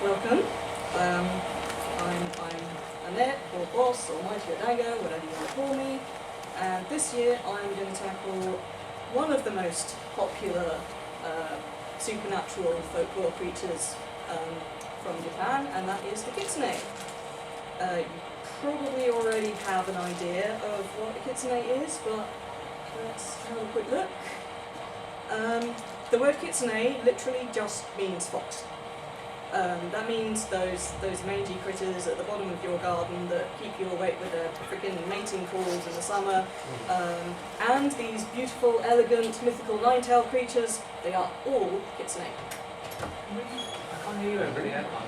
Welcome. I'm Annette, or Boss, or Mighty Odango, whatever you want to call me. And this year I'm going to tackle one of the most popular supernatural folklore creatures from Japan, and that is the kitsune. You probably already have an idea of what a kitsune is, but let's have a quick look. The word kitsune literally just means fox. That means those mangy critters at the bottom of your garden that keep you awake with their freaking mating calls in the summer, and these beautiful, elegant, mythical nine-tailed creatures, they are all kitsune. I can't hear you over the aircon.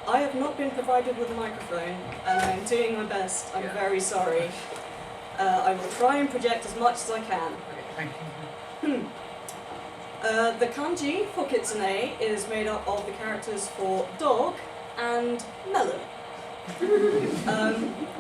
I have not been provided with a microphone, and I'm doing my best. I'm very sorry. I will try and project as much as I can. Okay, thank you. The kanji for kitsune is made up of the characters for dog and melon.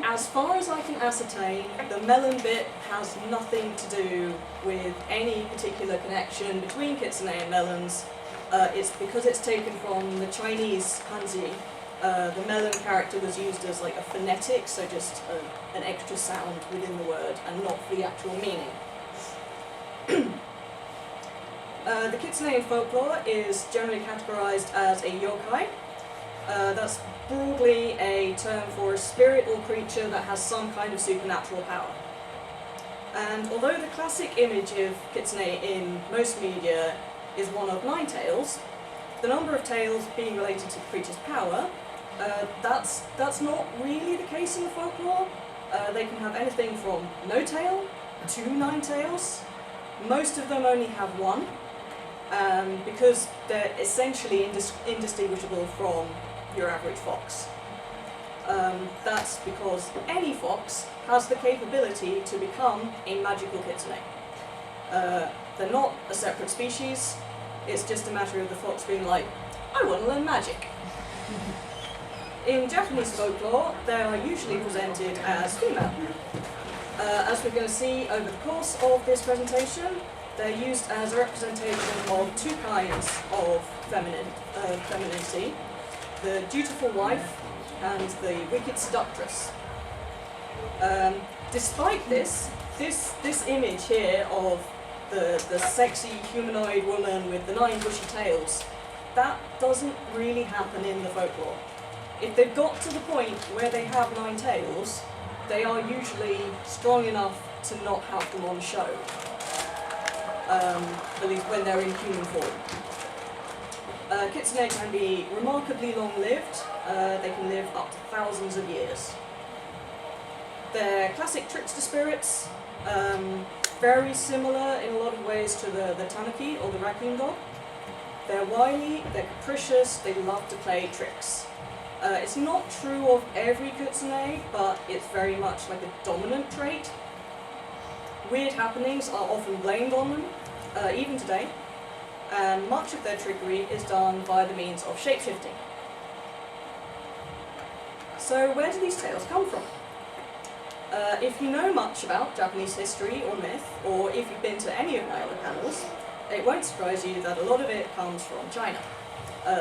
As far as I can ascertain, the melon bit has nothing to do with any particular connection between kitsune and melons. It's because it's taken from the Chinese kanji. The melon character was used as like a phonetic, so just an extra sound within the word and not for the actual meaning. The kitsune in folklore is generally categorized as a yokai. That's broadly a term for a spirit or creature that has some kind of supernatural power. And although the classic image of kitsune in most media is one of 9 tails, the number of tails being related to the creature's power, that's not really the case in the folklore. They can have anything from no tail to 9 tails. Most of them only have 1. Because they're essentially indistinguishable from your average fox. That's because any fox has the capability to become a magical kitsune. They're not a separate species, it's just a matter of the fox being like, I want to learn magic. In Japanese folklore, they are usually presented as female. As we're going to see over the course of this presentation, they're used as a representation of 2 kinds of femininity, the dutiful wife and the wicked seductress. Despite this image here of the sexy humanoid woman with the 9 bushy tails, that doesn't really happen in the folklore. If they've got to the point where they have 9 tails, they are usually strong enough to not have them on show. At least when they're in human form. Kitsune can be remarkably long-lived. They can live up to thousands of years. They're classic trickster spirits, very similar in a lot of ways to the tanuki or the raccoon dog. They're wily, they're capricious, they love to play tricks. It's not true of every kitsune, but it's very much like a dominant trait. Weird happenings are often blamed on them, even today, and much of their trickery is done by the means of shapeshifting. So where do these tales come from? If you know much about Japanese history or myth, or if you've been to any of my other panels, it won't surprise you that a lot of it comes from China,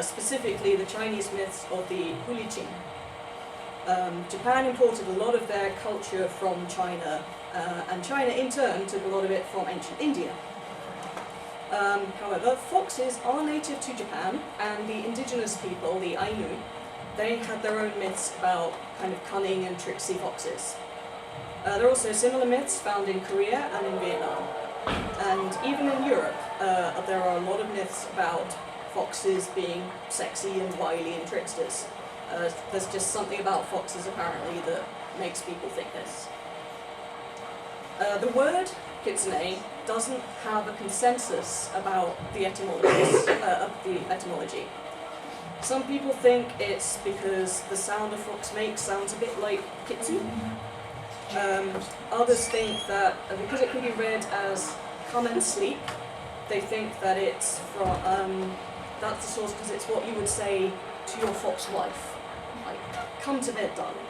specifically the Chinese myths of the Hulichin. Japan imported a lot of their culture from China, and China in turn took a lot of it from ancient India. However, foxes are native to Japan, and the indigenous people, the Ainu, they had their own myths about kind of cunning and tricksy foxes. There are also similar myths found in Korea and in Vietnam. And even in Europe, there are a lot of myths about foxes being sexy and wily and tricksters. There's just something about foxes apparently that makes people think this. The word kitsune doesn't have a consensus about the etymology. Some people think it's because the sound a fox makes sounds a bit like kitsu. Others think that because it can be read as come and sleep, they think that it's from, that's the source because it's what you would say to your fox wife. Like, come to bed, darling.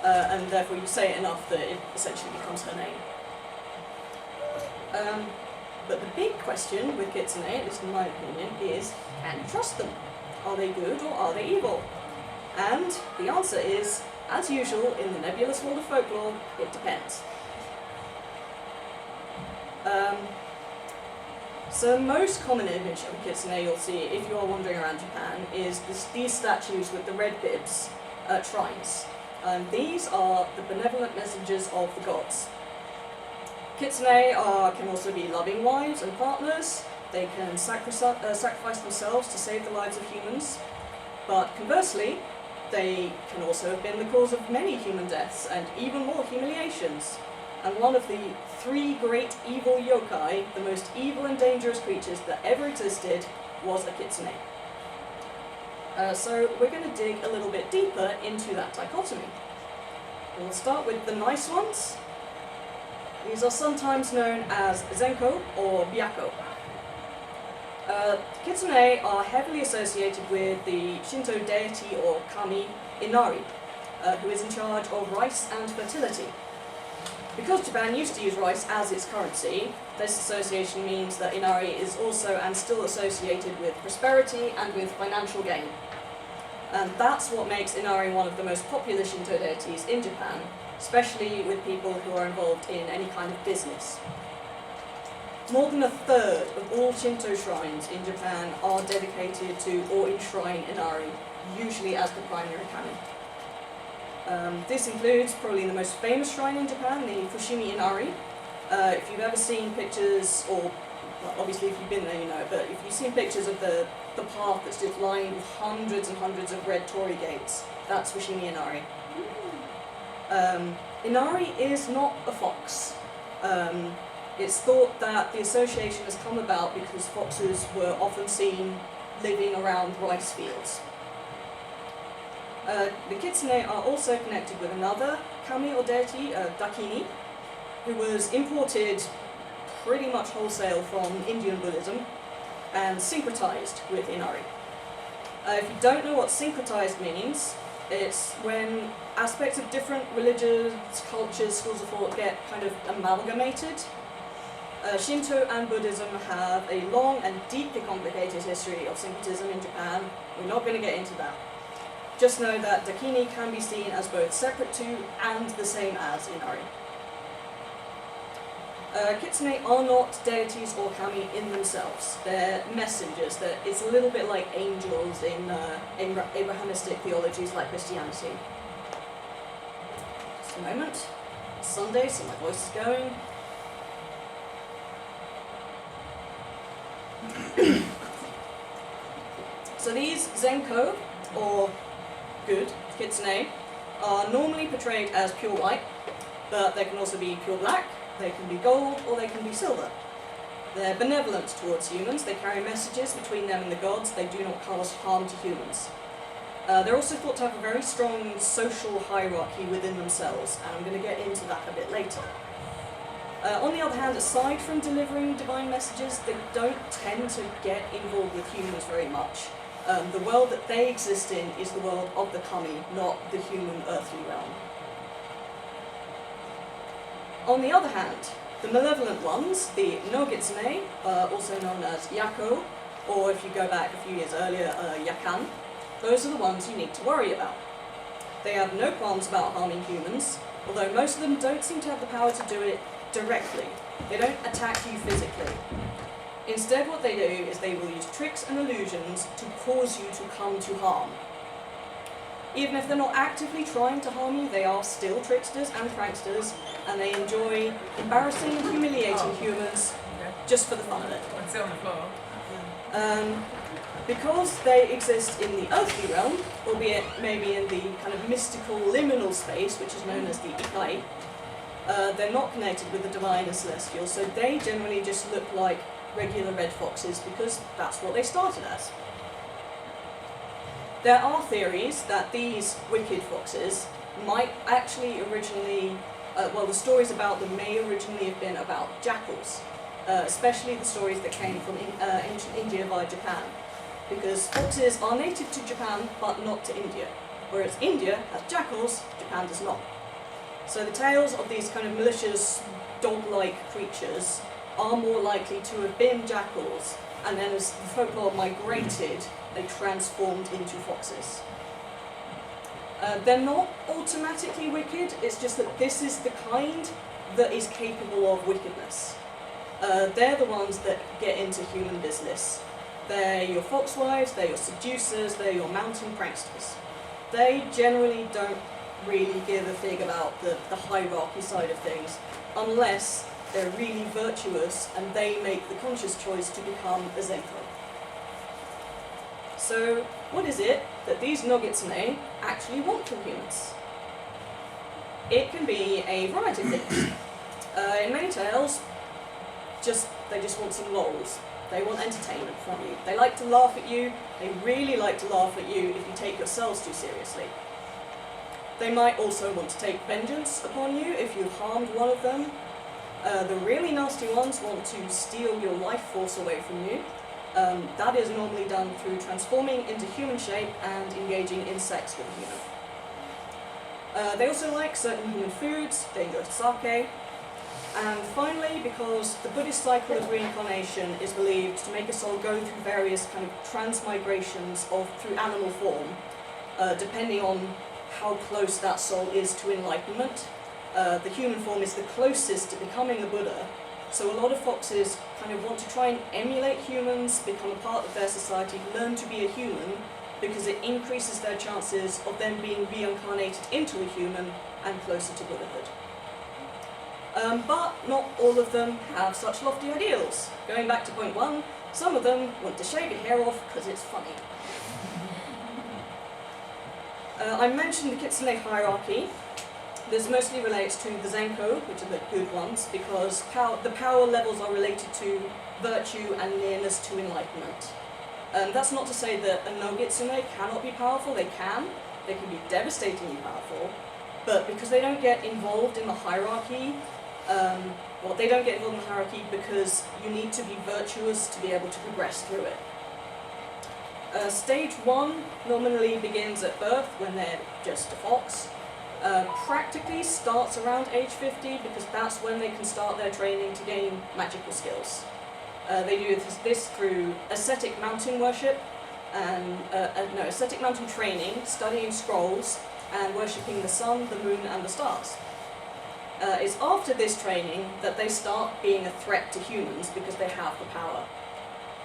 And therefore you say it enough that it essentially becomes her name. But the big question with kitsune, at least in my opinion, is can you trust them? Are they good or are they evil? And the answer is, as usual in the nebulous world of folklore, it depends. So the most common image of a kitsune you'll see if you are wandering around Japan is these statues with the red bibs at shrines. These are the benevolent messengers of the gods. Kitsune can also be loving wives and partners. They can sacrifice themselves to save the lives of humans. But conversely, they can also have been the cause of many human deaths and even more humiliations. And one of the 3 great evil yokai, the most evil and dangerous creatures that ever existed, was a kitsune. So we're going to dig a little bit deeper into that dichotomy. We'll start with the nice ones. These are sometimes known as zenko or byakko. Kitsune are heavily associated with the Shinto deity or kami Inari, who is in charge of rice and fertility. Because Japan used to use rice as its currency, this association means that Inari is also and still associated with prosperity and with financial gain. And that's what makes Inari one of the most popular Shinto deities in Japan, especially with people who are involved in any kind of business. More than 1/3 of all Shinto shrines in Japan are dedicated to or enshrine Inari, usually as the primary kami. This includes probably the most famous shrine in Japan, the Fushimi Inari. If you've ever seen pictures, or well, obviously if you've been there you know, but if you've seen pictures of the path that's just lined with hundreds and hundreds of red torii gates, that's Fushimi Inari. Inari is not a fox. It's thought that the association has come about because foxes were often seen living around rice fields. The kitsune are also connected with another kami or deity, Dakini, who was imported pretty much wholesale from Indian Buddhism and syncretized with Inari. If you don't know what syncretized means, it's when aspects of different religions, cultures, schools of thought get kind of amalgamated. Shinto and Buddhism have a long and deeply complicated history of syncretism in Japan. We're not going to get into that. Just know that Dakini can be seen as both separate to and the same as Inari. Kitsune are not deities or kami in themselves. They're messengers. It's a little bit like angels in Abrahamistic theologies like Christianity. Just a moment. It's Sunday, so my voice is going. So these zenko, or good kitsune, are normally portrayed as pure white, but they can also be pure black, they can be gold, or they can be silver. They're benevolent towards humans, they carry messages between them and the gods, they do not cause harm to humans. They're also thought to have a very strong social hierarchy within themselves, and I'm going to get into that a bit later. On the other hand, aside from delivering divine messages, they don't tend to get involved with humans very much. The world that they exist in is the world of the kami, not the human earthly realm. On the other hand, the malevolent ones, the no-kitsune, also known as yako, or if you go back a few years earlier, yakan, those are the ones you need to worry about. They have no qualms about harming humans, although most of them don't seem to have the power to do it directly. They don't attack you physically. Instead, what they do is they will use tricks and illusions to cause you to come to harm. Even if they're not actively trying to harm you, they are still tricksters and pranksters, and they enjoy embarrassing and humiliating humans just for the fun of it. I'd sit on the floor. Because they exist in the earthly realm, albeit maybe in the kind of mystical liminal space, which is known as the ikai, they're not connected with the divine and celestial, so they generally just look like regular red foxes because that's what they started as. There are theories that these wicked foxes might actually originally, the stories about them may originally have been about jackals, especially the stories that came from ancient India via Japan, because foxes are native to Japan but not to India, whereas India has jackals, Japan does not. So the tales of these kind of malicious, dog-like creatures are more likely to have been jackals and then as the folklore migrated, they transformed into foxes. They're not automatically wicked, it's just that this is the kind that is capable of wickedness. They're the ones that get into human business. They're your foxwives, they're your seducers, they're your mountain pranksters. They generally don't really give a fig about the hierarchy side of things, unless they're really virtuous and they make the conscious choice to become a Zenko. So, what is it that these Nogitsune actually want from humans? It can be a variety of things. In many tales, they just want some lols. They want entertainment from you. They like to laugh at you. They really like to laugh at you if you take yourselves too seriously. They might also want to take vengeance upon you if you've harmed one of them. The really nasty ones want to steal your life force away from you. That is normally done through transforming into human shape and engaging in sex with a human. They also like certain human foods, they enjoy sake. And finally, because the Buddhist cycle of reincarnation is believed to make a soul go through various kind of transmigrations through animal form, depending on how close that soul is to enlightenment. The human form is the closest to becoming a Buddha, so a lot of foxes kind of want to try and emulate humans, become a part of their society, learn to be a human, because it increases their chances of them being reincarnated into a human and closer to Buddhahood. But not all of them have such lofty ideals. Going back to point 1, some of them want to shave your hair off because it's funny. I mentioned the kitsune hierarchy. This mostly relates to the Zenko, which are the good ones, because the power levels are related to virtue and nearness to enlightenment. That's not to say that a Nogitsune cannot be powerful, they can be devastatingly powerful, but because they don't get involved in the hierarchy, they don't get involved in the hierarchy because you need to be virtuous to be able to progress through it. Stage 1 nominally begins at birth when they're just a fox. Practically starts around age 50 because that's when they can start their training to gain magical skills. They do this through ascetic mountain worship and ascetic mountain training, studying scrolls, and worshipping the sun, the moon, and the stars. It's after this training that they start being a threat to humans because they have the power.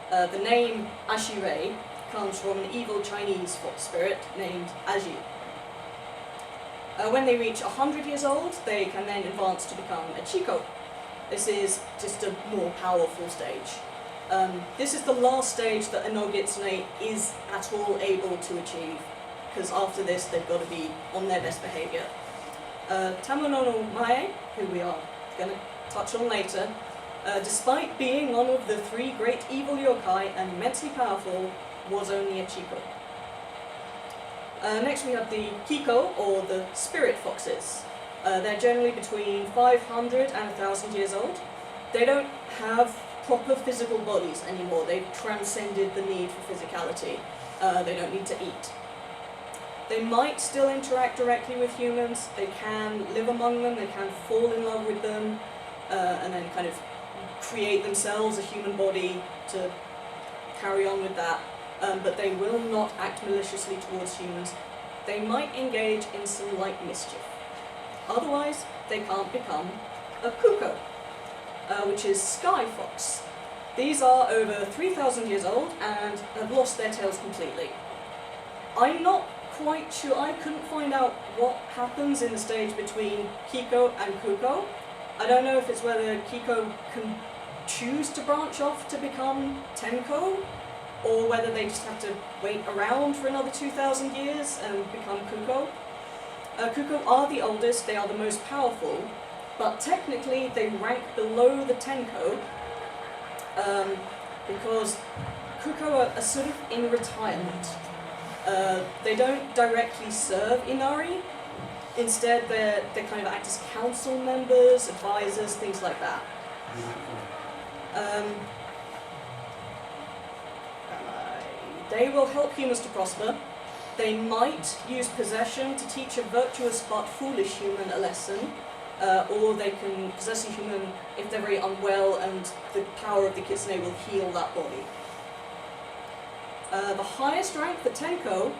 The name Ashirei comes from an evil Chinese fox spirit named Aji. When they reach 100 years old, they can then advance to become a Chico. This is just a more powerful stage. This is the last stage that a Nogitsune is at all able to achieve, because after this they've got to be on their best behaviour. Tamono no Mae, who we are going to touch on later, despite being one of the 3 great evil yokai and immensely powerful, was only a Chico. Next we have the Kiko, or the spirit foxes. They're generally between 500 and 1,000 years old. They don't have proper physical bodies anymore. They've transcended the need for physicality. They don't need to eat. They might still interact directly with humans. They can live among them. They can fall in love with them, and then kind of create themselves a human body to carry on with that. But they will not act maliciously towards humans. They might engage in some light mischief. Otherwise, they can't become a kuko, which is sky fox. These are over 3,000 years old and have lost their tails completely. I'm not quite sure, I couldn't find out what happens in the stage between Kiko and Kuko. I don't know if it's whether Kiko can choose to branch off to become Tenko, or whether they just have to wait around for another 2,000 years and become Kuko. Kuko are the oldest, they are the most powerful, but technically they rank below the Tenko, because Kuko are sort of in retirement. They don't directly serve Inari, instead they kind of act as council members, advisors, things like that. They will help humans to prosper. They might use possession to teach a virtuous but foolish human a lesson, or they can possess a human if they're very unwell and the power of the kitsune will heal that body. The highest rank, the Tenko,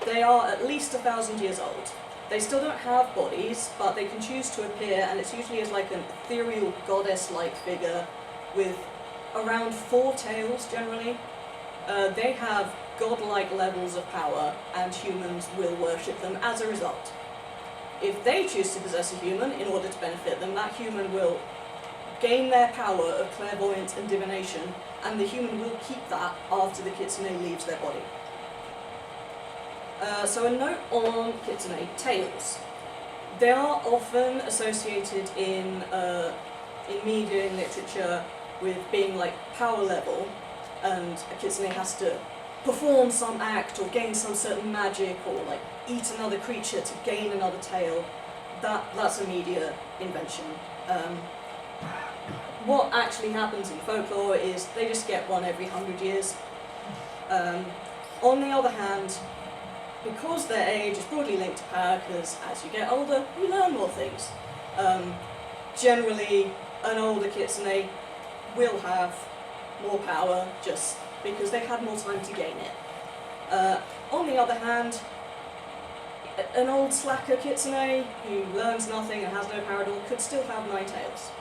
they are at least 1,000 years old. They still don't have bodies, but they can choose to appear, and it's usually as like an ethereal goddess-like figure with around 4 tails generally. They have godlike levels of power, and humans will worship them as a result. If they choose to possess a human in order to benefit them, that human will gain their power of clairvoyance and divination, and the human will keep that after the kitsune leaves their body. So a note on kitsune tails. They are often associated in media and literature with being like power level, and a kitsune has to perform some act or gain some certain magic or like eat another creature to gain another tail. That's a media invention. What actually happens in folklore is they just get one every 100 years. On the other hand, because their age is broadly linked to power, because as you get older, you learn more things. Generally, an older kitsune will have more power just because they had more time to gain it. On the other hand, an old slacker kitsune who learns nothing and has no power at all could still have 9 tails.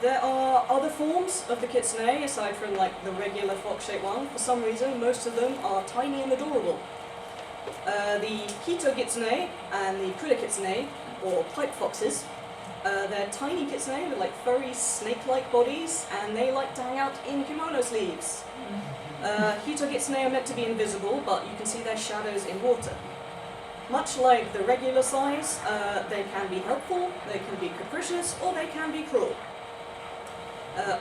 There are other forms of the kitsune, aside from like the regular fox-shaped one. For some reason, most of them are tiny and adorable. The Hito kitsune and the Kura kitsune, or pipe foxes, they're tiny kitsune with like furry snake-like bodies, and they like to hang out in kimono sleeves. Hito kitsune are meant to be invisible, but you can see their shadows in water. Much like the regular size, they can be helpful, they can be capricious, or they can be cruel.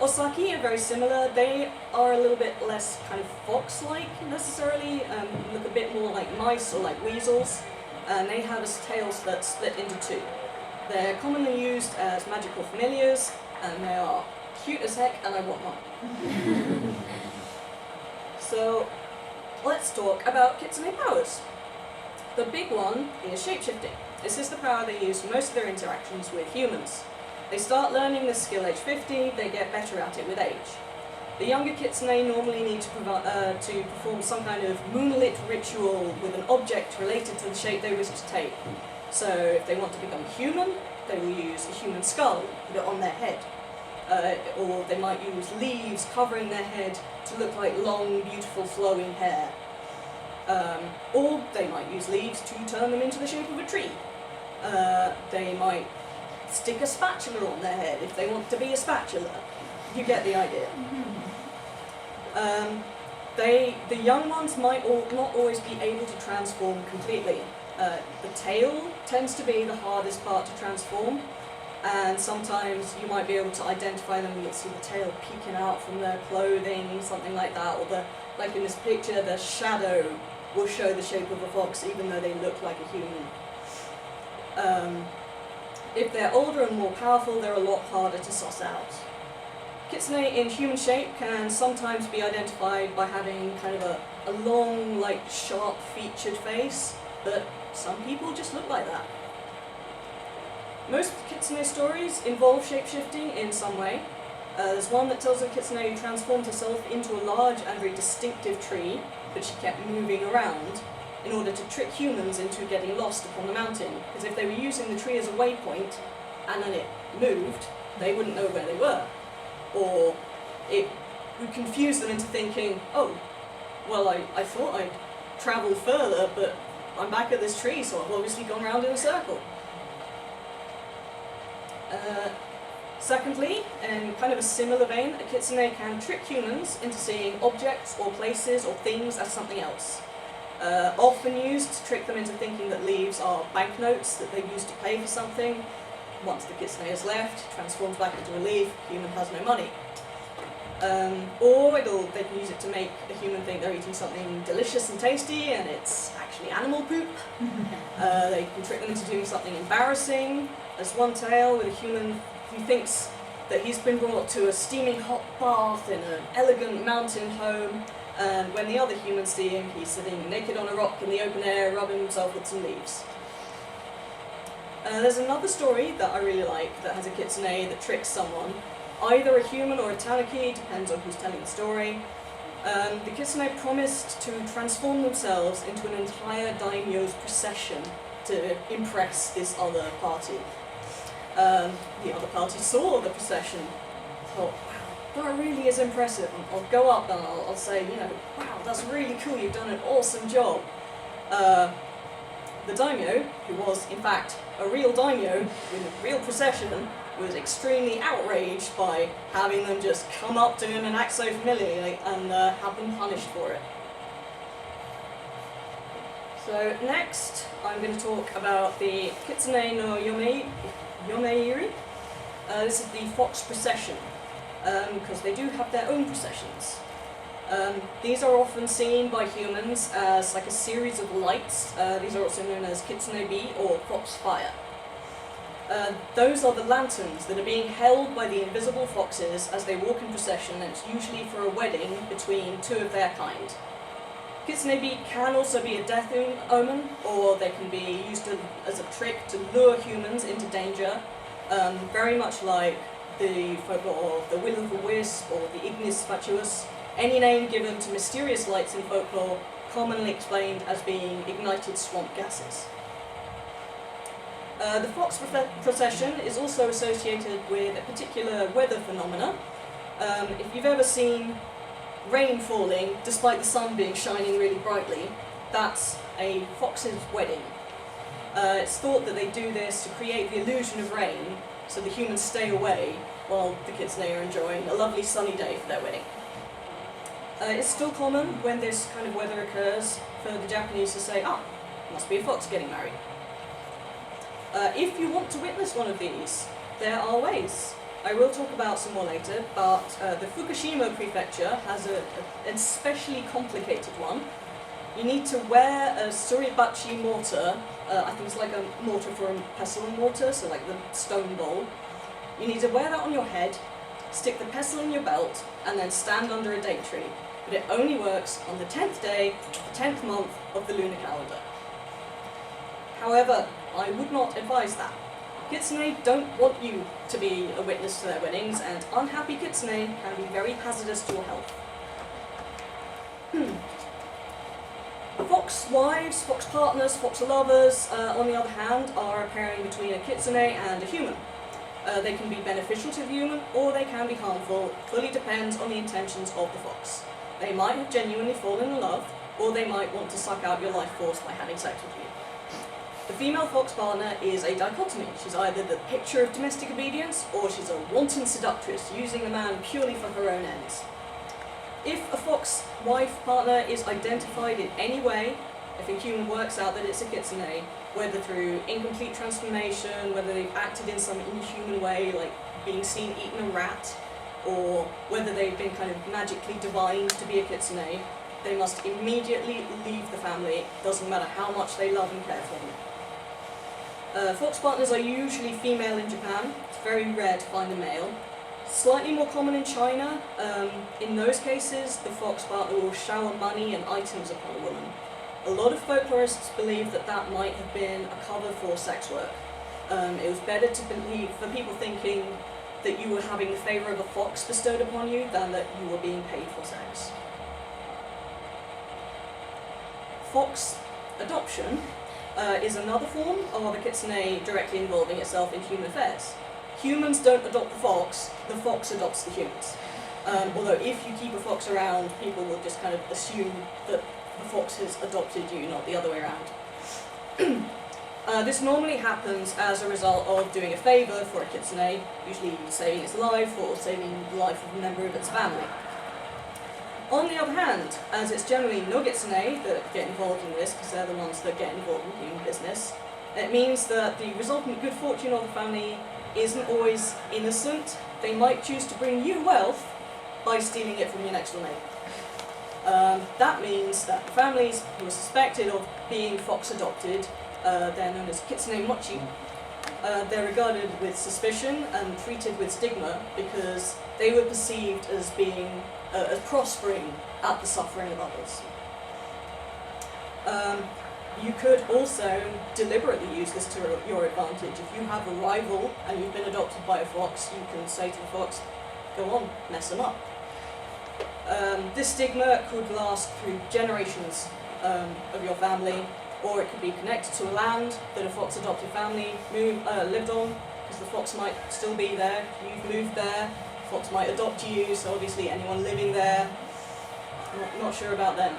Osaki are very similar. They are a little bit less kind of fox-like necessarily, look a bit more like mice or like weasels, and they have tails that split into 2. They're commonly used as magical familiars, and they are cute as heck, and I want one. So, let's talk about kitsune powers. The big one is shapeshifting. This is the power they use for most of their interactions with humans. They start learning this skill age 50, they get better at it with age. The younger kitsune normally need to perform some kind of moonlit ritual with an object related to the shape they wish to take. So if they want to become human, they will use a human skull, put it on their head. Or they might use leaves covering their head to look like long, beautiful, flowing hair. Or they might use leaves to turn them into the shape of a tree. They might stick a spatula on their head if they want to be a spatula. You get the idea. The young ones might not always be able to transform completely. The tail tends to be the hardest part to transform, and sometimes you might be able to identify them. You'll see the tail peeking out from their clothing, something like that, or like in this picture, the shadow will show the shape of a fox even though they look like a human. If they're older and more powerful, they're a lot harder to suss out. Kitsune in human shape can sometimes be identified by having kind of a long, like, sharp-featured face, but some people just look like that. Most kitsune stories involve shapeshifting in some way. There's one that tells of a kitsune who transformed herself into a large and very distinctive tree, but she kept moving around in order to trick humans into getting lost upon the mountain, because if they were using the tree as a waypoint and then it moved, they wouldn't know where they were. Or it would confuse them into thinking, oh, well, I thought I'd travelled further, but I'm back at this tree, so I've obviously gone round in a circle. Secondly, in kind of a similar vein, a kitsune can trick humans into seeing objects or places or things as something else. Often used to trick them into thinking that leaves are banknotes that they use to pay for something. Once the kitsune is left, transforms back into a leaf, human has no money. Or they can use it to make a human think they're eating something delicious and tasty, and it's actually animal poop. They can trick them into doing something embarrassing. There's one tale with a human who thinks that he's been brought to a steaming hot bath in an elegant mountain home, and when the other humans see him, he's sitting naked on a rock in the open air, rubbing himself with some leaves. There's another story that I really like that has a kitsune that tricks someone. either a human or a tanuki, depends on who's telling the story. The kitsune promised to transform themselves into an entire daimyo's procession to impress this other party. The other party saw the procession, thought, wow, that really is impressive. And I'll go up and I'll say, you know, wow, that's really cool, you've done an awesome job. The daimyo, who was in fact a real daimyo in a real procession, was extremely outraged by having them just come up to him and act so familiarly and have them punished for it. So next, I'm going to talk about the kitsune no yomeiri. This is the fox procession, because they do have their own processions. These are often seen by humans as like a series of lights. These are also known as kitsune-bi or fox fire. Those are the lanterns that are being held by the invisible foxes as they walk in procession, and it's usually for a wedding between two of their kind. Kitsune-bi can also be a death omen, or they can be used as a trick to lure humans into danger, very much like the folklore of the will-o'-the-wisp or the ignis fatuus, any name given to mysterious lights in folklore, commonly explained as being ignited swamp gases. The fox procession is also associated with a particular weather phenomena. If you've ever seen rain falling despite the sun being shining really brightly, that's a fox's wedding. It's thought that they do this to create the illusion of rain so the humans stay away while the kitsune are enjoying a lovely sunny day for their wedding. It's still common when this kind of weather occurs for the Japanese to say, ah, must be a fox getting married. If you want to witness one of these, there are ways. I will talk about some more later, but the Fukushima prefecture has an especially complicated one. You need to wear a suribachi mortar, I think it's like a mortar for a pestle and mortar, so like the stone bowl. You need to wear that on your head, stick the pestle in your belt, and then stand under a date tree. But it only works on the 10th day, the 10th month of the lunar calendar. However, I would not advise that. Kitsune don't want you to be a witness to their weddings, and unhappy kitsune can be very hazardous to your health. Fox wives, fox partners, fox lovers, on the other hand, are a pairing between a kitsune and a human. They can be beneficial to the human, or they can be harmful. It fully depends on the intentions of the fox. They might have genuinely fallen in love, or they might want to suck out your life force by having sex with you. The female fox partner is a dichotomy. She's either the picture of domestic obedience, or she's a wanton seductress, using a man purely for her own ends. If a fox wife partner is identified in any way, if a human works out that it's a kitsune, whether through incomplete transformation, whether they've acted in some inhuman way, like being seen eating a rat, or whether they've been kind of magically divined to be a kitsune, they must immediately leave the family, doesn't matter how much they love and care for them. Fox partners are usually female in Japan. It's very rare to find a male. Slightly more common in China. In those cases, the fox partner will shower money and items upon a woman. A lot of folklorists believe that that might have been a cover for sex work. It was better to believe for people thinking that you were having the favour of a fox bestowed upon you than that you were being paid for sex. Fox adoption is another form of a kitsune directly involving itself in human affairs. Humans don't adopt the fox adopts the humans. Although if you keep a fox around, people will just kind of assume that the fox has adopted you, not the other way around. This normally happens as a result of doing a favour for a kitsune, usually saving its life or saving the life of a member of its family. On the other hand, as it's generally no kitsune that get involved in this, because they're the ones that get involved in human business, it means that the resultant good fortune of the family isn't always innocent. They might choose to bring you wealth by stealing it from your next door neighbour. That means that families who are suspected of being fox adopted, they're known as kitsune mochi, they're regarded with suspicion and treated with stigma because they were perceived as being as prospering at the suffering of others. You could also deliberately use this to your advantage. If you have a rival and you've been adopted by a fox, you can say to the fox, go on, mess them up. This stigma could last through generations of your family, or it could be connected to a land that a fox adopted family lived on, because the fox might still be there, you've moved there, the fox might adopt you, so obviously anyone living there, not sure about them.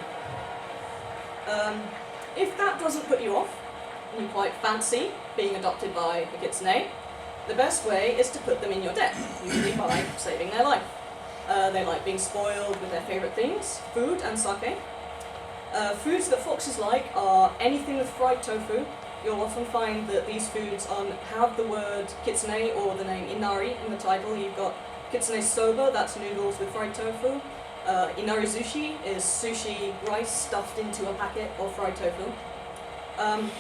If that doesn't put you off, and you quite fancy being adopted by a kitsune, the best way is to put them in your debt, usually by saving their life. They like being spoiled with their favourite things, food and sake. Foods that foxes like are anything with fried tofu. You'll often find that these foods have the word kitsune or the name inari in the title. You've got kitsune soba, that's noodles with fried tofu. Inari sushi is sushi rice stuffed into a packet of fried tofu.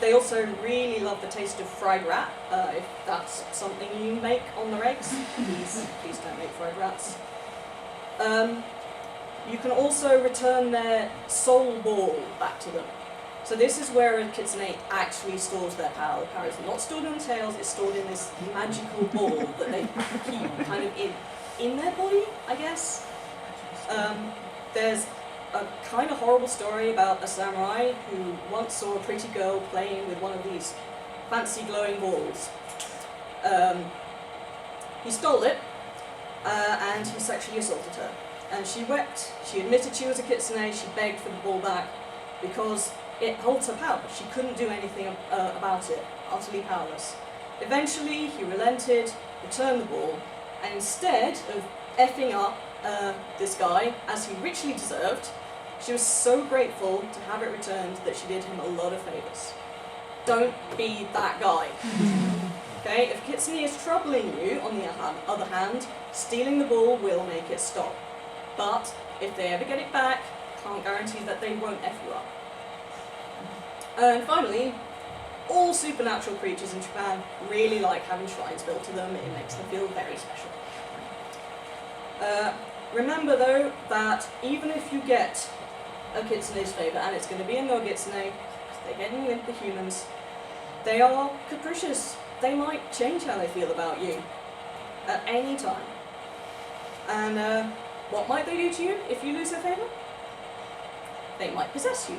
They also really love the taste of fried rat. If that's something you make on the regs, please don't make fried rats. You can also return their soul ball back to them. So this is where a kitsune actually stores their power. The power is not stored in the tails, it's stored in this magical ball that they keep kind of in their body, I guess. There's a kind of horrible story about a samurai who once saw a pretty girl playing with one of these fancy glowing balls. He stole it, and he sexually assaulted her. And she wept, she admitted she was a kitsune, she begged for the ball back, because it holds her power. She couldn't do anything about it, utterly powerless. Eventually, he relented, returned the ball, and instead of effing up this guy, as he richly deserved, she was so grateful to have it returned that she did him a lot of favours. Don't be that guy. Okay, if kitsune is troubling you, on the other hand, stealing the ball will make it stop. But if they ever get it back, can't guarantee that they won't F you up. And finally, all supernatural creatures in Japan really like having shrines built to them. It makes them feel very special. Remember though, that even if you get a kitsune's favour, and it's going to be a no-kitsune, because they're getting with the humans, they are capricious. They might change how they feel about you at any time. And what might they do to you if you lose their favour? They might possess you.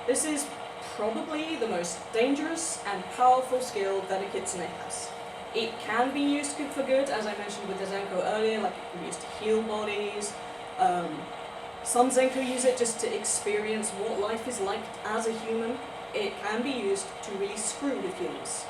This is probably the most dangerous and powerful skill that a kitsune has. It can be used for good, as I mentioned with the Zenko earlier, like it can be used to heal bodies. Some Zenko use it just to experience what life is like as a human. It can be used to really screw with humans.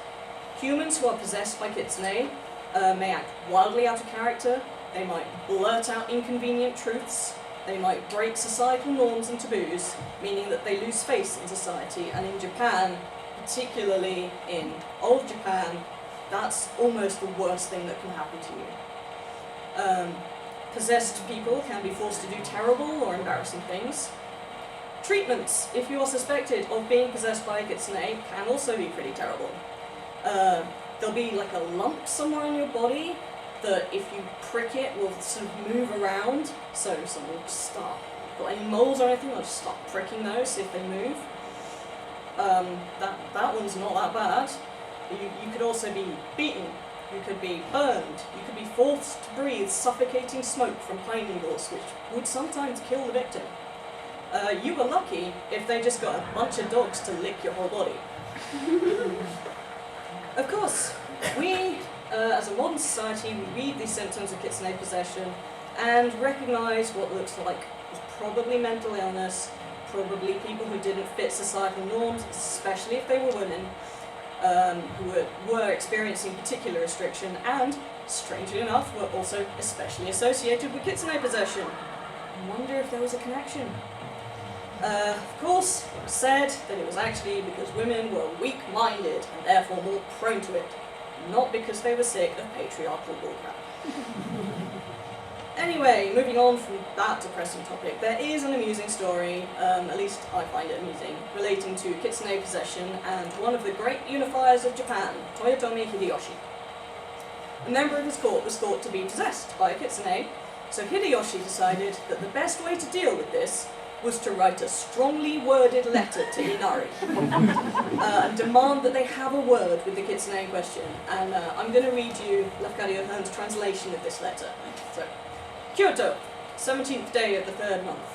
Humans who are possessed by kitsune may act wildly out of character, they might blurt out inconvenient truths, they might break societal norms and taboos, meaning that they lose face in society, and in Japan, particularly in old Japan, that's almost the worst thing that can happen to you. Possessed people can be forced to do terrible or embarrassing things. Treatments, if you are suspected of being possessed by a kitsune, can also be pretty terrible. There'll be like a lump somewhere in your body that if you prick it will sort of move around, so someone will just start, got any moles or anything, they'll just start pricking those, see if they move. That one's not that bad. You could also be beaten, you could be burned, you could be forced to breathe suffocating smoke from pine needles, which would sometimes kill the victim. You were lucky if they just got a bunch of dogs to lick your whole body. Of course, we, as a modern society, we read these symptoms of kitsune possession and recognise what looks like was probably mental illness, probably people who didn't fit societal norms, especially if they were women, who were experiencing particular restriction, and, strangely enough, were also especially associated with kitsune possession. I wonder if there was a connection. Of course, it was said that it was actually because women were weak-minded and therefore more prone to it, not because they were sick of patriarchal bullcrap. Anyway, moving on from that depressing topic, there is an amusing story, at least I find it amusing, relating to kitsune possession and one of the great unifiers of Japan, Toyotomi Hideyoshi. A member of his court was thought to be possessed by a kitsune, so Hideyoshi decided that the best way to deal with this was to write a strongly worded letter to Inari and demand that they have a word with the kitsune in question. And I'm going to read you Lafcadio Hearn's translation of this letter. So, Kyoto, 17th day of the 3rd month.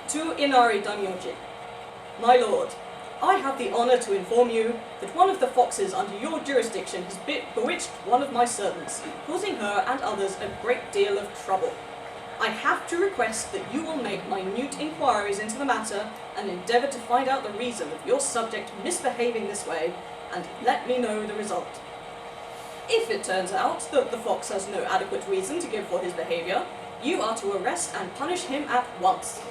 To Inari Daimyoji. My lord, I have the honour to inform you that one of the foxes under your jurisdiction has bewitched one of my servants, causing her and others a great deal of trouble. I have to request that you will make minute inquiries into the matter and endeavour to find out the reason of your subject misbehaving this way, and let me know the result. If it turns out that the fox has no adequate reason to give for his behaviour, you are to arrest and punish him at once.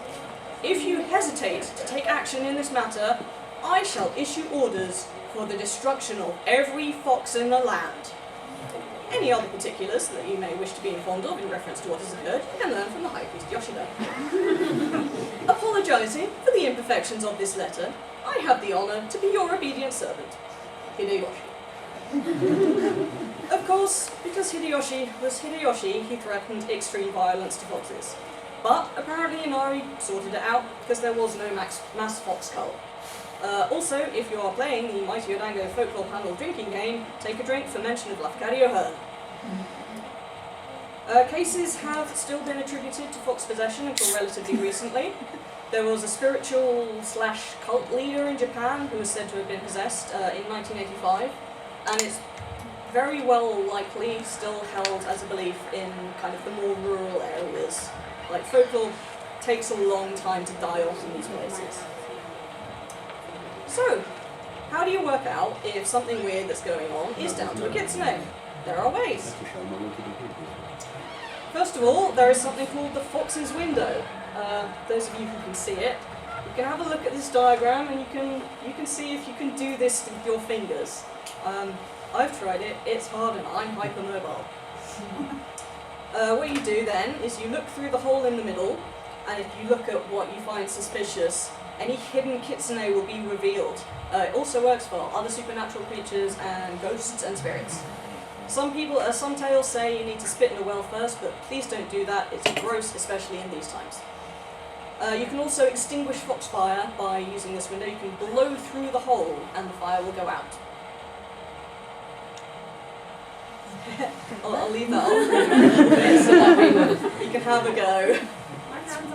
If you hesitate to take action in this matter, I shall issue orders for the destruction of every fox in the land. Any other particulars that you may wish to be informed of in reference to what has occurred, you can learn from the High Priest Yoshida. Apologising for the imperfections of this letter, I have the honour to be your obedient servant, Hideyoshi. Of course, because Hideyoshi was Hideyoshi, he threatened extreme violence to foxes. But apparently Inari sorted it out because there was no mass fox cull. Also, if you are playing the Mighty Odango folklore panel drinking game, take a drink for mention of Lafcadio Hearn. Cases have still been attributed to fox possession until relatively recently. There was a spiritual/cult leader in Japan who was said to have been possessed in 1985, and it's very well likely still held as a belief in kind of the more rural areas. Like, folklore takes a long time to die off in these places. So, how do you work out if something weird that's going on is down to a kitsune? There are ways. First of all, there is something called the fox's window. Those of you who can see it, you can have a look at this diagram and you can see if you can do this with your fingers. I've tried it, it's hard and I'm hypermobile. What you do then is you look through the hole in the middle, and if you look at what you find suspicious, any hidden kitsune will be revealed. It also works for other supernatural creatures and ghosts and spirits. Some tales say you need to spit in a well first, but please don't do that, it's gross, especially in these times. You can also extinguish foxfire by using this window. You can blow through the hole and the fire will go out. I'll leave that on for a little bit so that you can have a go.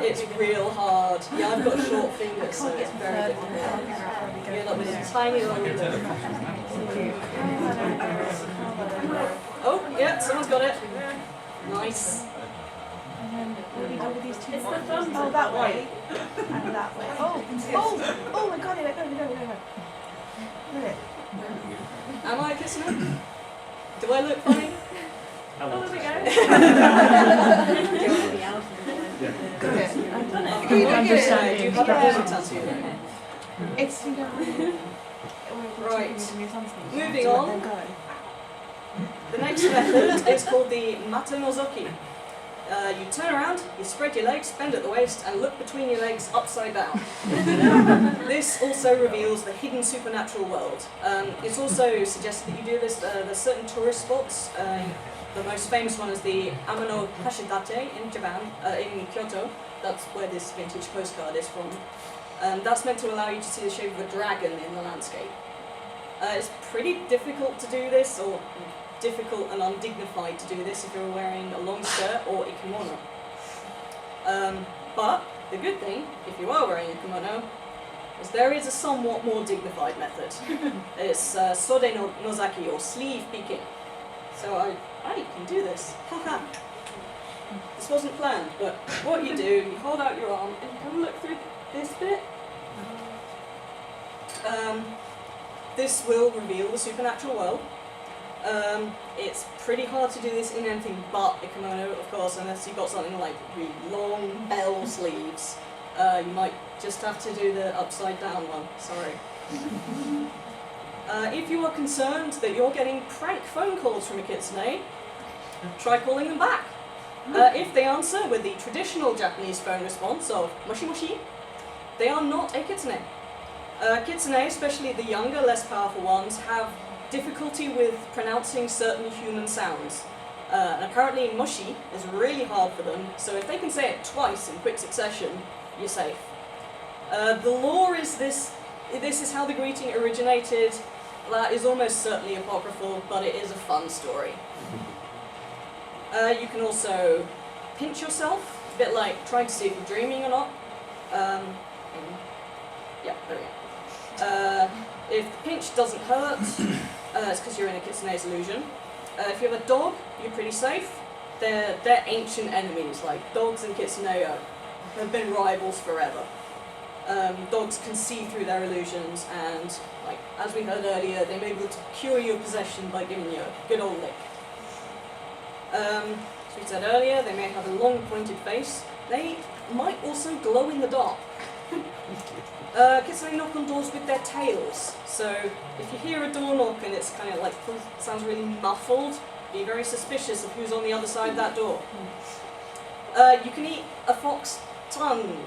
It's real hard. Yeah, I've got short fingers, so it's very difficult. You end up with a tiny little window. Oh, yeah, someone's got it. Nice. It's the thumb. Oh, that way. And that way. Oh, I got it. Look it. Am I a kitsune? Do I look funny? Oh, there we go. Do you have a vision tattoo? It's, Right. Moving on. The next method is called the Mata Nozoki. You turn around, you spread your legs, bend at the waist, and look between your legs upside down. This also reveals the hidden supernatural world. It's also suggested that you do this. There's certain tourist spots. The most famous one is the Amano Hashidate in Japan, in Kyoto. That's where this vintage postcard is from. That's meant to allow you to see the shape of a dragon in the landscape. It's pretty difficult to do this, or difficult and undignified to do this if you're wearing a long skirt or a kimono. But the good thing, if you are wearing a kimono, is there is a somewhat more dignified method. It's sode no nozaki, or sleeve peeking. So I can do this. Haha. This wasn't planned, but what you do, you hold out your arm and you kind of look through this bit. This will reveal the supernatural world. It's pretty hard to do this in anything but a kimono, of course, unless you've got something like really long bell sleeves. You might just have to do the upside down one, sorry. If you are concerned that you're getting prank phone calls from a kitsune, try calling them back. If they answer with the traditional Japanese phone response of moshi moshi, they are not a kitsune. Kitsune, especially the younger, less powerful ones, have difficulty with pronouncing certain human sounds. And apparently moshi is really hard for them, so if they can say it twice in quick succession, you're safe. The lore is this is how the greeting originated. That is almost certainly apocryphal, but it is a fun story. You can also pinch yourself, a bit like trying to see if you're dreaming or not. Yeah, there we go. If the pinch doesn't hurt, it's because you're in a kitsune's illusion. If you have a dog, you're pretty safe. They're ancient enemies, like dogs and kitsune have been rivals forever. Dogs can see through their illusions, and like as we heard earlier, they may be able to cure your possession by giving you a good old lick. As we said earlier, they may have a long pointed face. They might also glow in the dark. Kitsune knock on doors with their tails, so if you hear a door knock and it's kind of like sounds really muffled, be very suspicious of who's on the other side of that door. You can eat a fox tongue,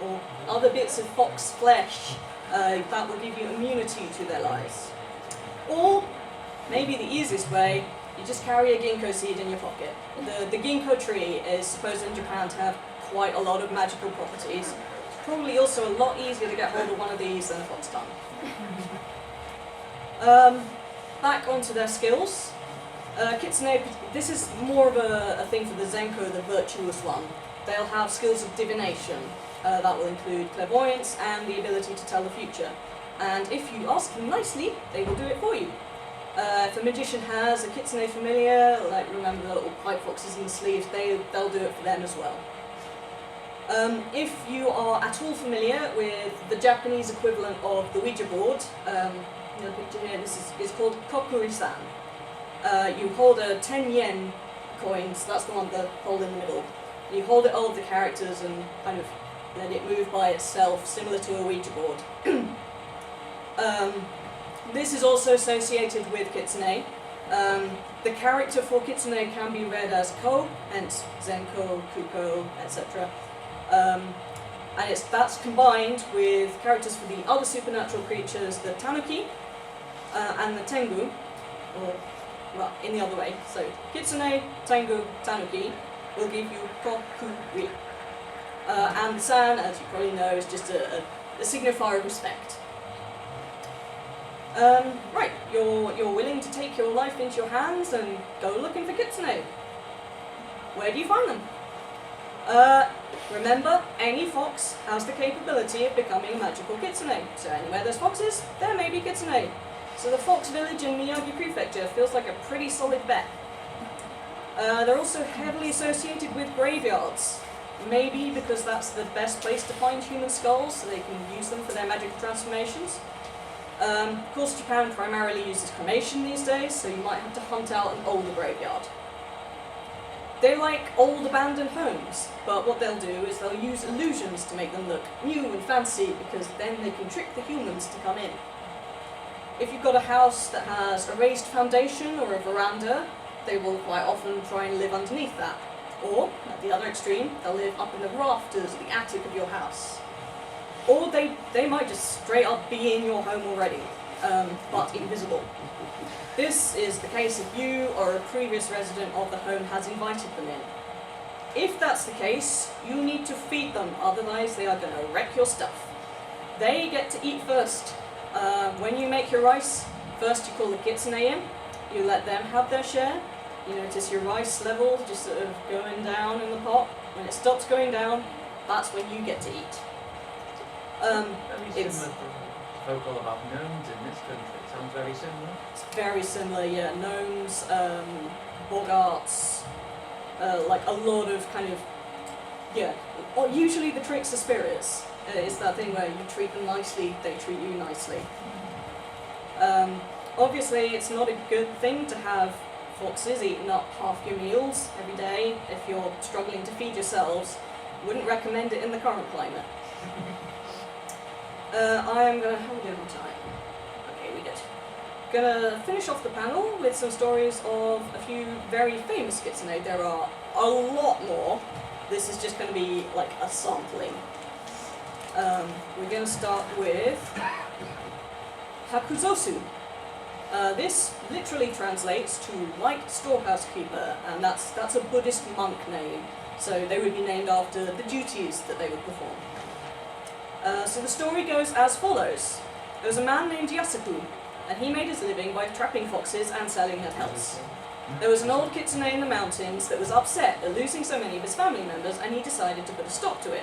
or other bits of fox flesh. That will give you immunity to their lies. Or maybe the easiest way, you just carry a ginkgo seed in your pocket. The ginkgo tree is supposed in Japan to have quite a lot of magical properties. It's probably also a lot easier to get hold of one of these than a fox tongue. Back onto their skills. Kitsune, this is more of a thing for the Zenko, the virtuous one. They'll have skills of divination. That will include clairvoyance and the ability to tell the future. And if you ask them nicely, they will do it for you. If a magician has a kitsune familiar, like remember the little pipe foxes in the sleeves, they'll do it for them as well. If you are at all familiar with the Japanese equivalent of the Ouija board, in the picture here, this is called kokuri-san. You hold a 10 yen coin, so that's the one with the hole in the middle. You hold it over the characters and kind of let it move by itself, similar to a Ouija board. This is also associated with kitsune. The character for kitsune can be read as ko, hence zenko, kuko, etc. And that's combined with characters for the other supernatural creatures, the tanuki and the tengu, or well, in the other way. So kitsune, tengu, tanuki will give you kokuri. And san, as you probably know, is just a signifier of respect. Right, you're willing to take your life into your hands and go looking for kitsune. Where do you find them? Remember, any fox has the capability of becoming a magical kitsune. So anywhere there's foxes, there may be kitsune. So the fox village in Miyagi Prefecture feels like a pretty solid bet. They're also heavily associated with graveyards. Maybe because that's the best place to find human skulls, so they can use them for their magical transformations. Of course, Japan primarily uses cremation these days, so you might have to hunt out an older graveyard. They like old abandoned homes, but what they'll do is they'll use illusions to make them look new and fancy, because then they can trick the humans to come in. If you've got a house that has a raised foundation or a veranda, they will quite often try and live underneath that. Or, at the other extreme, they'll live up in the rafters or the attic of your house. Or they might just straight up be in your home already, but invisible. This is the case if you or a previous resident of the home has invited them in. If that's the case, you need to feed them, otherwise they are going to wreck your stuff. They get to eat first. When you make your rice, first you call the kitsune in, you let them have their share. You notice your rice level just sort of going down in the pot. When it stops going down, that's when you get to eat. Very similar to folklore about gnomes in this country. It sounds very similar. It's very similar, yeah. Gnomes, bogarts, like a lot of kind of, yeah. Well, usually the tricks are spirits. It's that thing where you treat them nicely, they treat you nicely. Obviously, it's not a good thing to have foxes eating up half your meals every day if you're struggling to feed yourselves. Wouldn't recommend it in the current climate. I'm gonna, how are we doing on time? Okay, we did. Gonna finish off the panel with some stories of a few very famous kitsune. There are a lot more. This is just gonna be like a sampling. We're gonna start with Hakuzosu. This literally translates to white storehouse keeper, and that's a Buddhist monk name. So they would be named after the duties that they would perform. So the story goes as follows. There was a man named Yasuku, and he made his living by trapping foxes and selling their pelts. There was an old kitsune in the mountains that was upset at losing so many of his family members, and he decided to put a stop to it.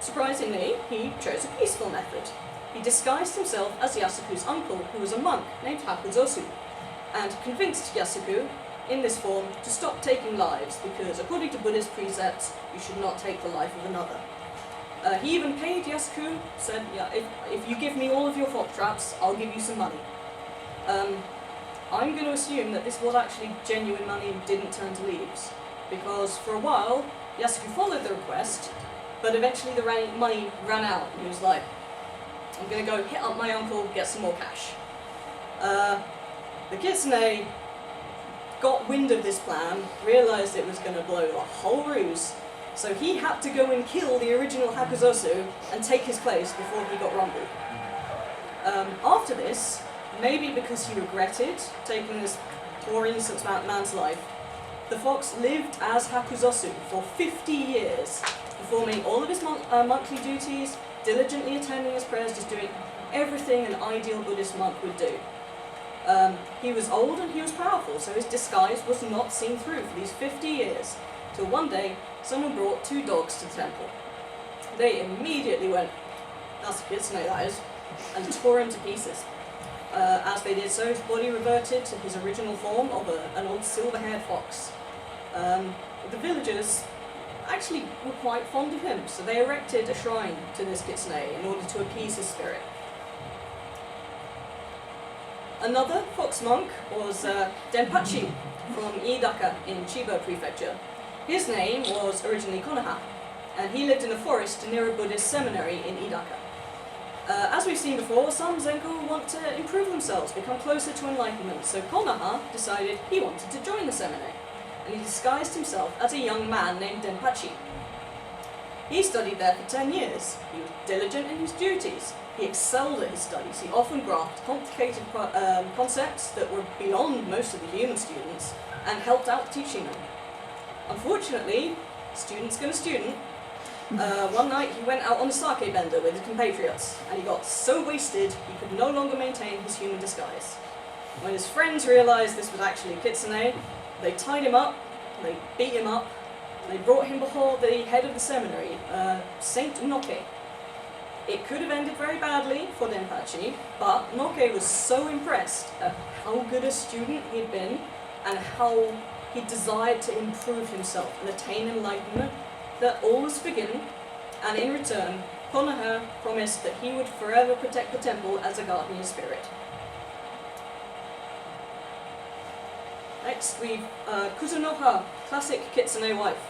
Surprisingly, he chose a peaceful method. He disguised himself as Yasuku's uncle, who was a monk named Hakuzosu, and convinced Yasuku, in this form, to stop taking lives, because according to Buddhist precepts, you should not take the life of another. He even paid Yasuku, said, yeah, if you give me all of your fox traps, I'll give you some money. I'm going to assume that this was actually genuine money and didn't turn to leaves, because for a while, Yasuku followed the request, but eventually the money ran out, and he was like, I'm going to go hit up my uncle, get some more cash. The kitsune got wind of this plan, realised it was going to blow the whole ruse, so he had to go and kill the original Hakuzosu and take his place before he got rumbled. After this, maybe because he regretted taking this poor innocent man's life, the fox lived as Hakuzosu for 50 years, performing all of his monthly duties, diligently attending his prayers, just doing everything an ideal Buddhist monk would do. He was old and he was powerful, so his disguise was not seen through for these 50 years, till one day someone brought 2 dogs to the temple. They immediately went, that's a kitsune that is, and tore him to pieces. As they did so, his body reverted to his original form of an old silver-haired fox. The villagers actually were quite fond of him, so they erected a shrine to this kitsune in order to appease his spirit. Another fox monk was Denpachi from Iidaka in Chiba Prefecture. His name was originally Konoha, and he lived in a forest near a Buddhist seminary in Iidaka. As we've seen before, some Zenko want to improve themselves, become closer to enlightenment, so Konoha decided he wanted to join the seminary, and he disguised himself as a young man named Denpachi. He studied there for 10 years. He was diligent in his duties. He excelled at his studies. He often grasped complicated concepts that were beyond most of the human students and helped out teaching them. Unfortunately, student's gonna student, one night he went out on a sake bender with his compatriots, and he got so wasted he could no longer maintain his human disguise. When his friends realised this was actually a kitsune, they tied him up, they beat him up, and they brought him before the head of the seminary, Saint Noke. It could have ended very badly for Denpachi, but Noke was so impressed at how good a student he'd been and how he desired to improve himself and attain enlightenment that all was forgiven, and in return, Konoha promised that he would forever protect the temple as a guardian spirit. Next, we've Kuzunoha, classic kitsune wife.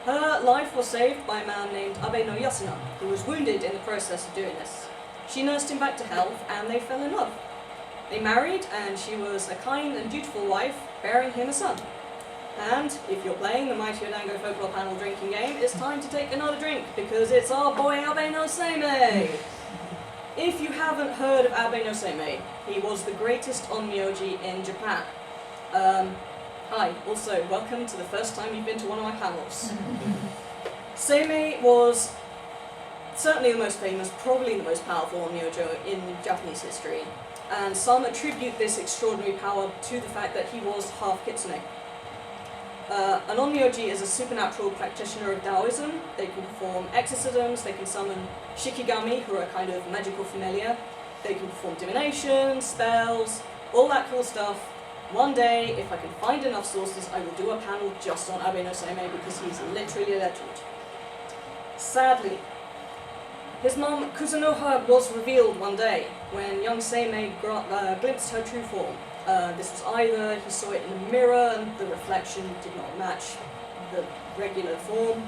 Her life was saved by a man named Abe no Yasuna, who was wounded in the process of doing this. She nursed him back to health, and they fell in love. They married, and she was a kind and dutiful wife, bearing him a son. And if you're playing the Mighty Odango Folklore Panel drinking game, it's time to take another drink, because it's our boy Abe no Seimei! If you haven't heard of Abe no Seimei, he was the greatest onmyoji in Japan. Hi, also, welcome to the first time you've been to one of my panels. Seimei was certainly the most famous, probably the most powerful onmyojo in Japanese history, and some attribute this extraordinary power to the fact that he was half kitsune. An onmyoji is a supernatural practitioner of Taoism. They can perform exorcisms, they can summon shikigami, who are a kind of magical familiar, they can perform divination, spells, all that cool stuff. One day, if I can find enough sources, I will do a panel just on Abe no Seimei because he's literally a legend. Sadly, his mom, Kuzunoha, was revealed one day when young Seimei glimpsed her true form. This was either he saw it in a mirror and the reflection did not match the regular form,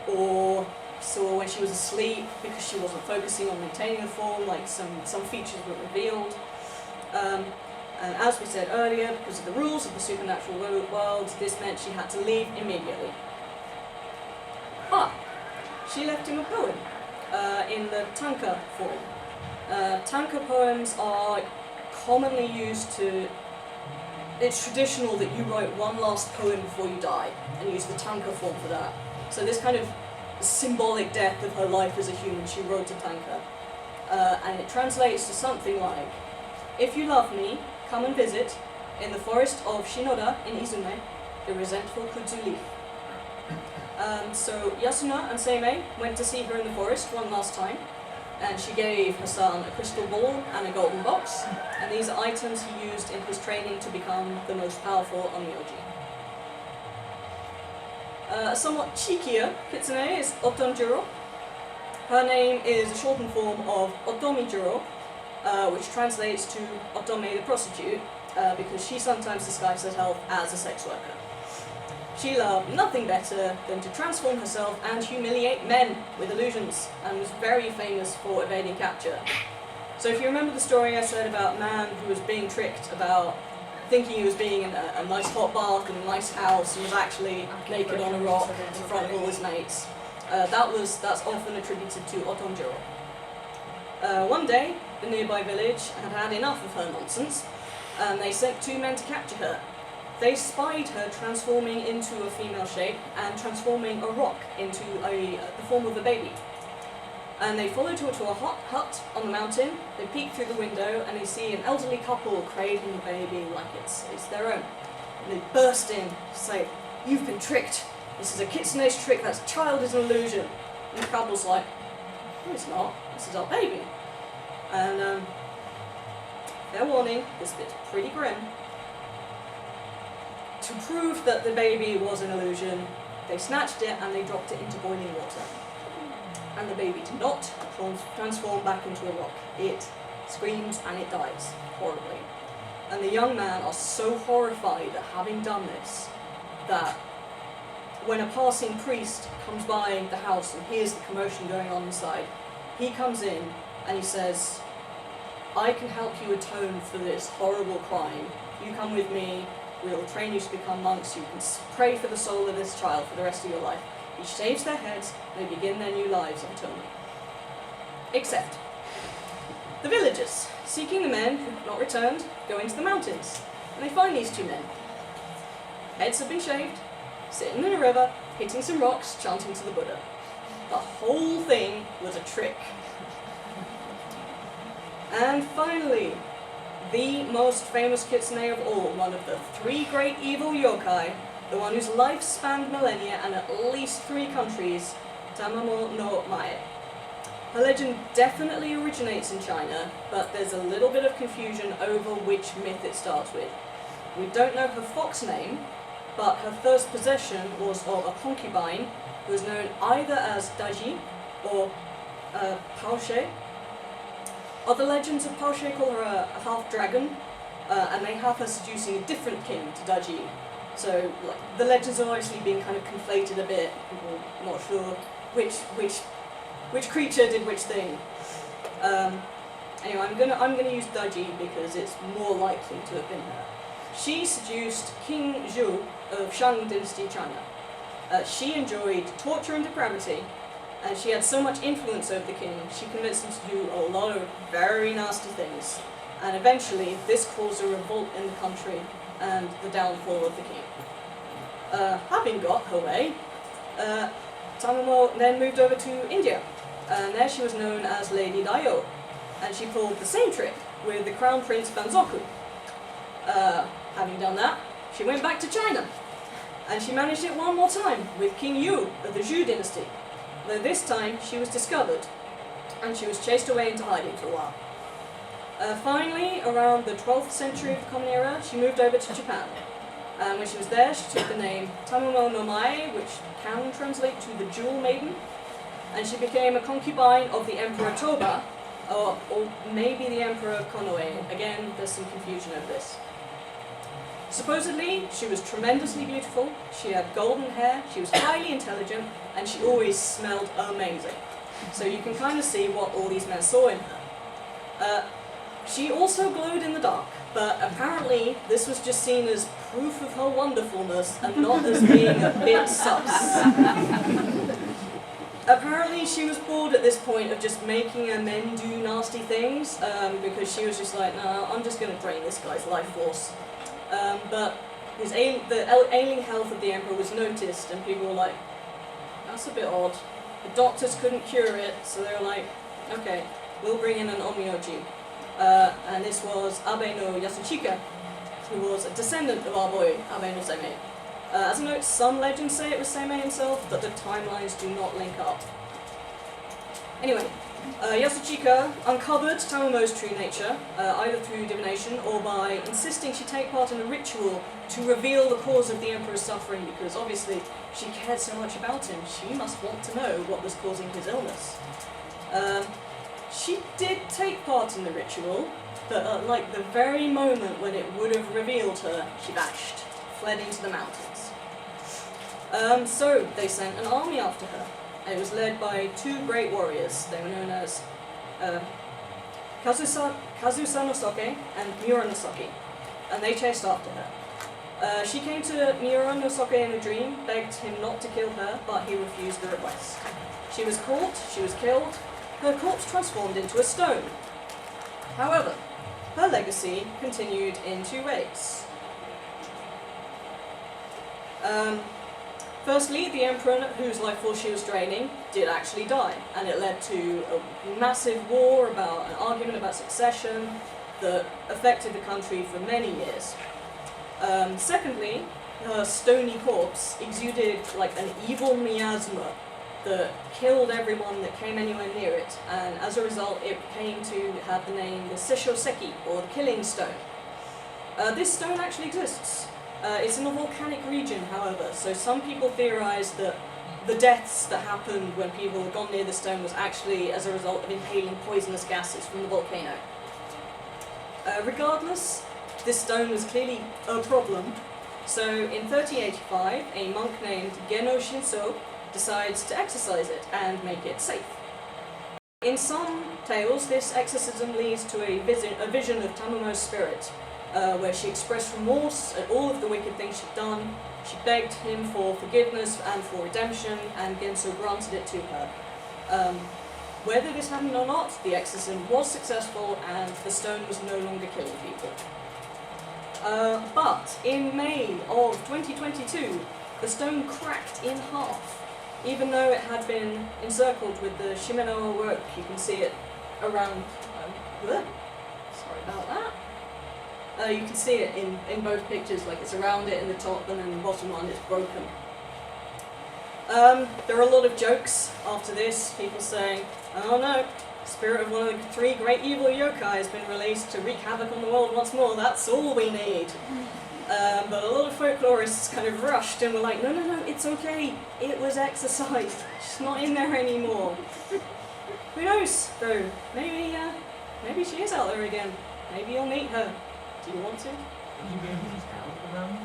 or he saw when she was asleep because she wasn't focusing on maintaining the form, like some features were revealed. And as we said earlier, because of the rules of the supernatural world, this meant she had to leave immediately. But she left him a poem in the tanka form. Tanka poems are commonly used to... It's traditional that you write one last poem before you die, and use the tanka form for that. So this kind of symbolic death of her life as a human, she wrote to thank her. And it translates to something like, "If you love me, come and visit in the forest of Shinoda in Izume, the resentful Kutsu leaf." So Yasuna and Seimei went to see her in the forest one last time, and she gave her son a crystal ball and a golden box, and these are items he used in his training to become the most powerful Onmyoji. A somewhat cheekier kitsune is Otonjuro. Her name is a shortened form of Otomijuro, which translates to Otome the prostitute, because she sometimes disguised herself as a sex worker. She loved nothing better than to transform herself and humiliate men with illusions, and was very famous for evading capture. So if you remember the story I said about a man who was being tricked about thinking he was being in a nice hot bath in a nice house and was actually naked on a rock in front of all his mates, that's often attributed to Otonjuro. One day, the nearby village had had enough of her nonsense, and they sent 2 men to capture her. They spied her transforming into a female shape and transforming a rock into the form of a baby. And they followed her to a hut on the mountain. They peek through the window and they see an elderly couple cradling the baby like it's their own. And they burst in, say, "You've been tricked. This is a kitsune's trick. That child is an illusion." And the couple's like, "No, it's not. This is our baby." And fair warning, this bit's pretty grim. To prove that the baby was an illusion, they snatched it and they dropped it into boiling water. And the baby did not transform back into a rock. It screams and it dies horribly. And the young man are so horrified at having done this that when a passing priest comes by the house and hears the commotion going on inside, he comes in and he says, "I can help you atone for this horrible crime. You come with me, we'll train you to become monks, you can pray for the soul of this child for the rest of your life." He shaves their heads, and they begin their new lives of atonement. Except, the villagers, seeking the men who have not returned, go into the mountains, and they find these 2 men. Heads have been shaved, sitting in a river, hitting some rocks, chanting to the Buddha. The whole thing was a trick. And finally, the most famous kitsune of all, one of the 3 great evil yokai, the one whose life spanned millennia and at least 3 countries, Tamamo no Mae. Her legend definitely originates in China, but there's a little bit of confusion over which myth it starts with. We don't know her fox name, but her first possession was of a concubine who was known either as Daji or Paoshe. Other legends of Paoshe call her a half-dragon, and they have her seducing a different king to Daji. So the legends are obviously being kind of conflated a bit. People are not sure which creature did which thing. Anyway, I'm gonna use Daji because it's more likely to have been her. She seduced King Zhou of Shang Dynasty China. She enjoyed torture and depravity, and she had so much influence over the king, she convinced him to do a lot of very nasty things. And eventually, this caused a revolt in the country and the downfall of the king. Having got her way, Tamamo then moved over to India, and there she was known as Lady Dayo, and she pulled the same trick with the Crown Prince Banzoku. Having done that, she went back to China, and she managed it one more time with King Yu of the Zhou dynasty, though this time she was discovered, and she was chased away into hiding for a while. Finally, around the 12th century of the Common Era, she moved over to Japan. And when she was there, she took the name Tamamo no Mae, which can translate to the Jewel Maiden, and she became a concubine of the Emperor Toba, or maybe the Emperor Konoe. Again, there's some confusion over this. Supposedly, she was tremendously beautiful, she had golden hair, she was highly intelligent, and she always smelled amazing. So you can kind of see what all these men saw in her. She also glowed in the dark, but apparently this was just seen as proof of her wonderfulness and not as being a bit sus. Apparently she was bored at this point of just making her men do nasty things, because she was just like, nah, I'm just going to drain this guy's life force. But the ailing health of the emperor was noticed, and people were like, that's a bit odd. The doctors couldn't cure it, so they were like, okay, we'll bring in an onmyoji. And this was Abe no Yasuchika, who was a descendant of our boy Abe no Seimei. As a note, some legends say it was Seimei himself, but the timelines do not link up. Anyway, Yasuchika uncovered Tamumo's true nature, either through divination or by insisting she take part in a ritual to reveal the cause of the Emperor's suffering, because obviously she cared so much about him, she must want to know what was causing his illness. She did take part in the ritual, but at like the very moment when it would have revealed her, she vanished, fled into the mountains. So they sent an army after her. It was led by two great warriors. They were known as Kazusa no Soke and Miura no Soke, and they chased after her. She came to Miura no Soke in a dream, begged him not to kill her, but he refused the request. She was caught, she was killed, her corpse transformed into a stone. However, her legacy continued in two ways. Firstly, the Emperor, whose life force she was draining, did actually die, and it led to a massive war about an argument about succession that affected the country for many years. Secondly, her stony corpse exuded like an evil miasma that killed everyone that came anywhere near it, and as a result it came to have the name the Seisho Seki, or the Killing Stone. This stone actually exists. It's in a volcanic region, however, so some people theorize that the deaths that happened when people had gone near the stone was actually as a result of inhaling poisonous gases from the volcano. Regardless, this stone was clearly a problem, so in 1385, a monk named Geno Shinso decides to exorcise it and make it safe. In some tales, this exorcism leads to a vision of Tamumo's spirit, where she expressed remorse at all of the wicked things she'd done. She begged him for forgiveness and for redemption, and Genso granted it to her. Whether this happened or not, the exorcism was successful and the stone was no longer killing people. But in May of 2022, the stone cracked in half. Even though it had been encircled with the Shimeno rope, you can see it around. Sorry about that. You can see it in both pictures, like it's around it in the top, and then the bottom one is broken. There are a lot of jokes after this, people saying, oh no, the spirit of one of the three great evil yokai has been released to wreak havoc on the world once more, that's all we need. But a lot of folklorists kind of rushed and were like, no, it's okay, it was exorcised, she's not in there anymore. Who knows, though, maybe she is out there again, maybe you'll meet her. Do you want to? Would you be able to help around?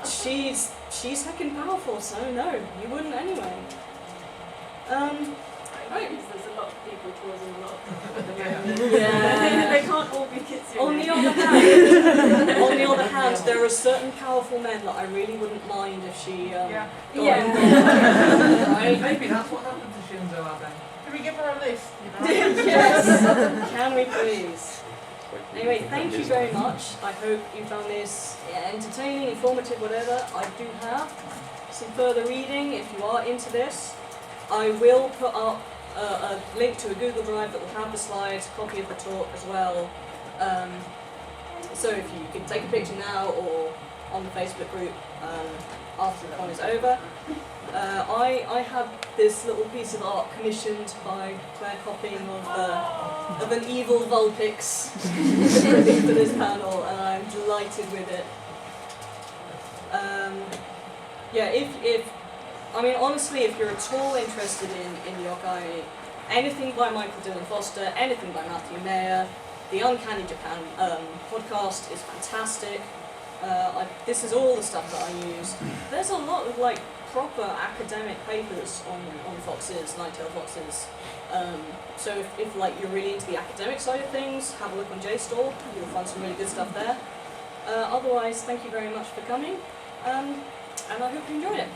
She's heckin' powerful, so no, you wouldn't anyway. Right. There's a lot of people causing a lot of at the Yeah. moment. Yeah. They can't all be kitsune. On the other hand, there are certain powerful men that I really wouldn't mind if she got involved. Right? Maybe that's what happened to Shinzo Abe. Can we give her a list? Yes. Can we please? Anyway, thank you very much. I hope you found this entertaining, informative, whatever. I do have some further reading if you are into this. I will put up a link to a Google Drive that will have the slides, a copy of the talk as well. So if you can take a picture now or on the Facebook group after the con is over. I had this little piece of art commissioned by Claire copying of an evil Vulpix for this panel, and I'm delighted with it. Honestly, if you're at all interested in yokai, anything by Michael Dillon Foster, anything by Matthew Mayer, the Uncanny Japan podcast is fantastic. This is all the stuff that I use. There's a lot of proper academic papers on foxes, nine-tailed foxes. So if you're really into the academic side of things, have a look on JSTOR. You'll find some really good stuff there. Otherwise, thank you very much for coming, and I hope you enjoyed it.